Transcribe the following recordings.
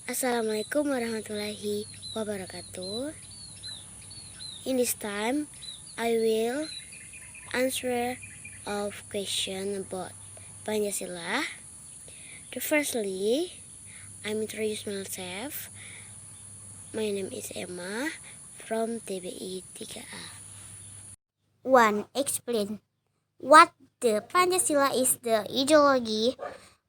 Assalamualaikum warahmatullahi wabarakatuh. In this time, I will answer of question about Pancasila. Firstly, I'm introduce myself. My name is Emma from TBI 3A. 1. Explain what the Pancasila is. The ideology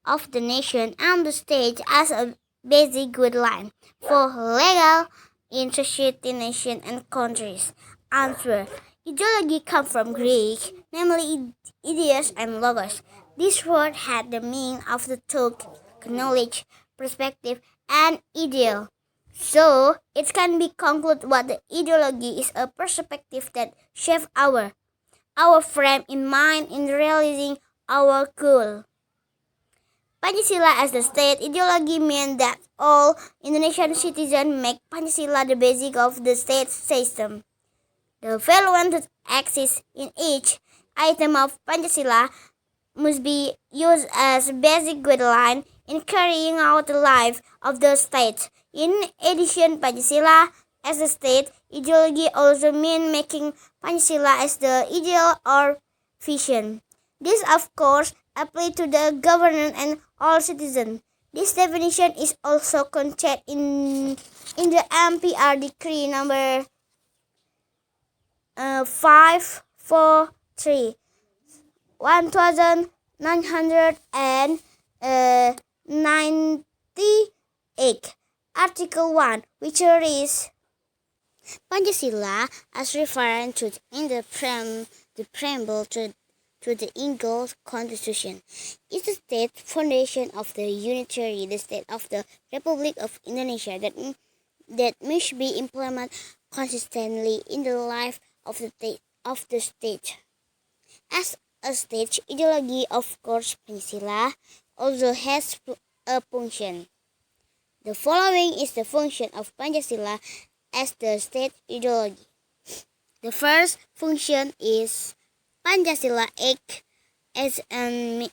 of the nation and the state as a basic guideline for legal in society, nation, and countries. Answer. Ideology comes from Greek, namely ideas and logos. This word had the meaning of the thought, knowledge, perspective, and ideal. So, it can be concluded what the ideology is a perspective that shapes our frame in mind in realizing our goal. Pancasila as the state ideology means that all Indonesian citizens make Pancasila the basic of the state system. The values that exist in each item of Pancasila must be used as basic guideline in carrying out the life of the state. In addition, Pancasila as a state ideology also means making Pancasila as the ideal or vision. This, of course, applies to the government and all citizens. This definition is also contained in the MPR Decree number 543. 1998, Article 1, which reads, Pancasila, as referred to in the preamble to the English Constitution, is the state foundation of the unitary, the state of the Republic of Indonesia that must be implemented consistently in the life of the state. As a state ideology, of course, Pancasila also has a function. The following is the function of Pancasila as the state ideology. The first function is Pancasila act as an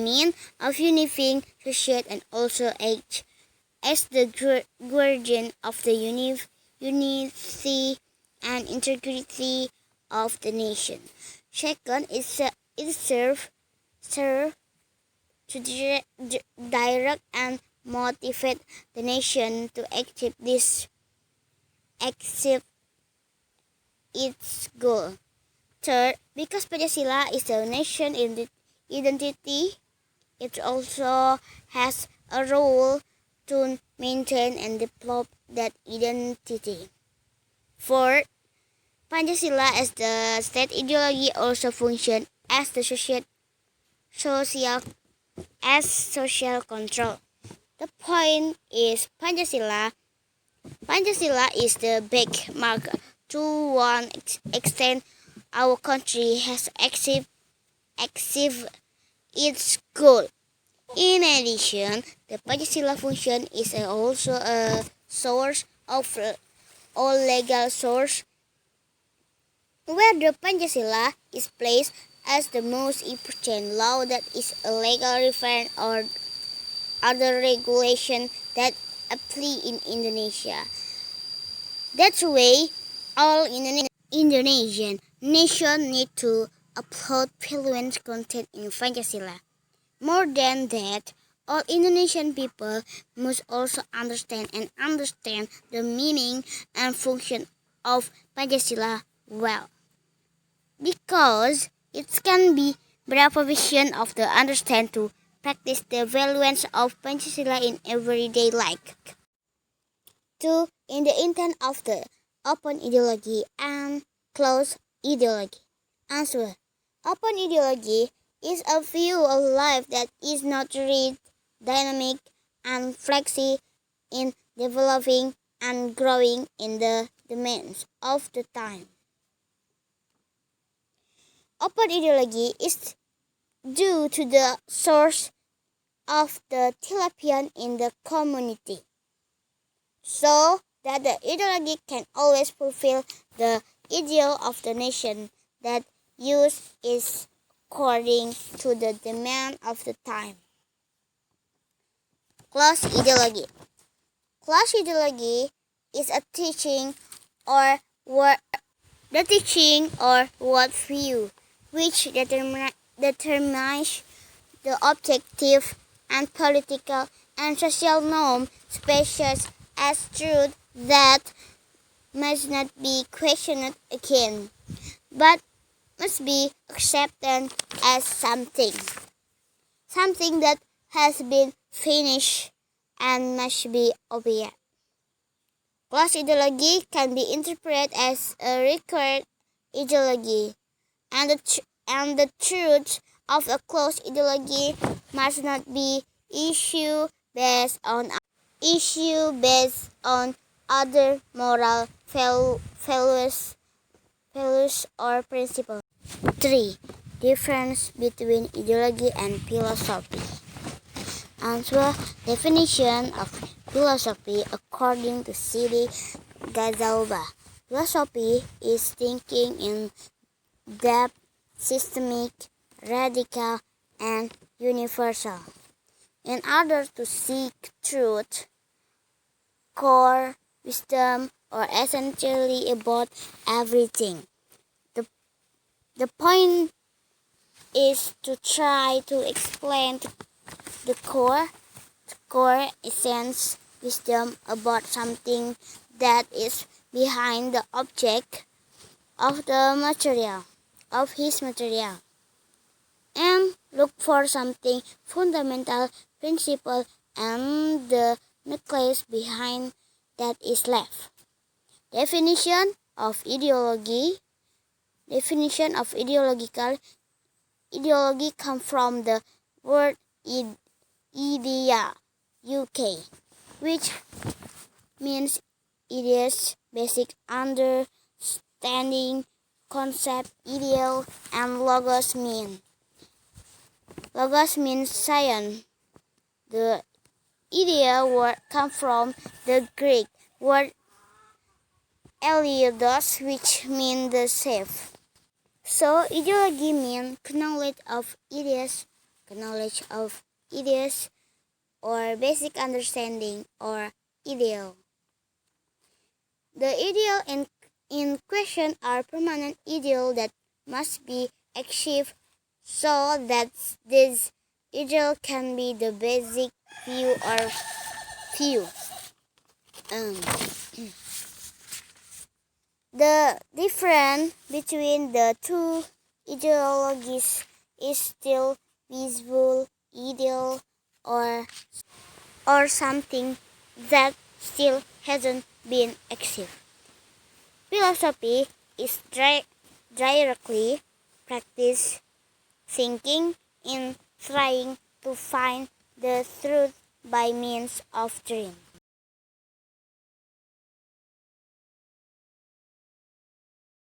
mean of unifying society and also act as the guardian of the unity and integrity of the nation. Second, it serves to direct and motivate the nation to achieve its goal. Third, because Pancasila is the nation identity, it also has a role to maintain and develop that identity. Fourth, Pancasila as the state ideology also functions as the social control. The point is Pancasila is the benchmark to one extent our country has achieved its goal. In addition, the Pancasila function is also a source of all legal source where the Pancasila is placed as the most important law that is a legal reference or other regulation that apply in Indonesia. That's why all Indonesian nation need to upload fluent content in Pancasila. More than that, all Indonesian people must also understand the meaning and function of Pancasila well. Because it can be provision of the understand to practice the values of Pancasila in everyday life. 2. In the intent of the open ideology and closed ideology. Answer. Open ideology is a view of life that is not rigid, dynamic, and flexible in developing and growing in the demands of the time. Open ideology is due to the source of the tilapia in the community, so that the ideology can always fulfill the ideal of the nation that use is according to the demand of the time. Close ideology. Close ideology is a teaching or world view which determines the objective and political and social norm species as truth that must not be questioned again, but must be accepted as something that has been finished and must be obeyed. Closed ideology can be interpreted as a required ideology, and the truth of a closed ideology must not be issue based on other moral values or principles. 3. Difference between ideology and philosophy. Answer: definition of philosophy according to Sidi Ghazalba. Philosophy is thinking in depth, systemic, radical, and universal. In order to seek truth, core, wisdom, or essentially about everything. The point is to try to explain the core essence, wisdom about something that is behind the object of his material, and look for something fundamental, principle, and the nucleus behind that is left. Definition of ideology. Definition of ideological. Ideology comes from the word idea, UK, which means ideas, basic understanding, concept, ideal, and logos means science. The idea word comes from the Greek word eliodos, which means the safe. So ideology means knowledge of ideas, or basic understanding, or ideal. The ideal in question are permanent ideal that must be achieved so that this ideal can be the basic view or view. The difference between the two ideologies is still visible, ideal, or something that still hasn't been achieved. Philosophy is directly practice thinking in trying to find the truth by means of dream.